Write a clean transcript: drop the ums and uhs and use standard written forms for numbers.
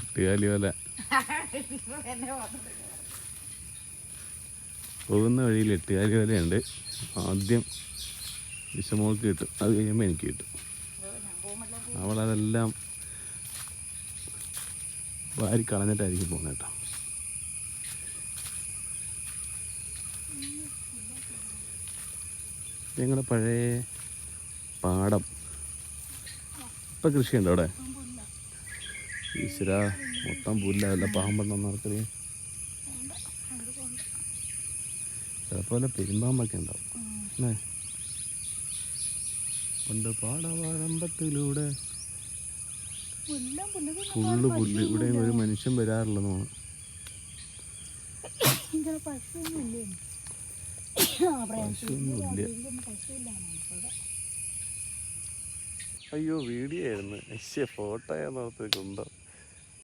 എട്ടുകാലി പോലെ പോകുന്ന വഴിയിൽ എട്ടുകാലി പോലെയുണ്ട്. ആദ്യം വിഷമോൾക്ക് കിട്ടും, അത് കഴിയുമ്പോൾ എനിക്ക് കിട്ടും. അവളതെല്ലാം വാരി കളഞ്ഞിട്ടായിരിക്കും പോകുന്നത് കേട്ടോ. ഞങ്ങളുടെ പഴയ പാടം. ഇപ്പം കൃഷിയുണ്ടോ അവിടെ? ഈശ്വര, മൊത്തം പുല്ലല്ല, പാമ്പുണ്ടെന്ന് ആർക്കറിയാം. ചിലപ്പോൾ പെരുമ്പാമ്പൊക്കെ ഉണ്ടാവും അല്ലേ? പണ്ട് പാടവാരമ്പത്തിലൂടെ ഫുള്ള് പുല്ല്. ഇവിടെ ഒരു മനുഷ്യൻ വരാറില്ലെന്ന് തോന്നുന്നു. പശുവൊന്നുമില്ല. അയ്യോ, വീഡിയോ ആയിരുന്നു. ഫോട്ടോയാന്ന് ഓർത്തേക്കുണ്ടോ?